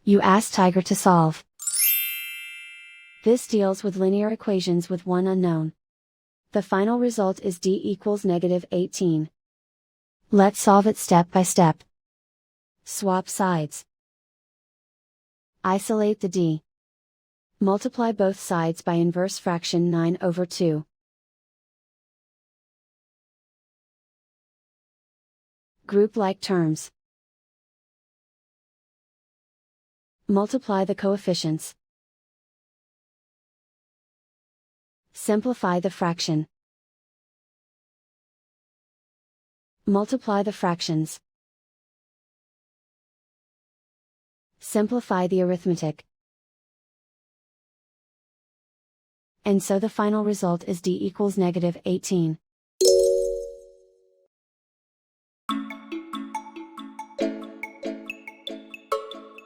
You ask Tiger to solve. This deals with linear equations with one unknown. The final result is d equals -18. Let's solve it step by step. Swap sides. Isolate the d. Multiply both sides by inverse fraction 9/2. Group like terms. Multiply the coefficients. Simplify the fraction. Multiply the fractions. Simplify the arithmetic. And so the final result is d equals -18.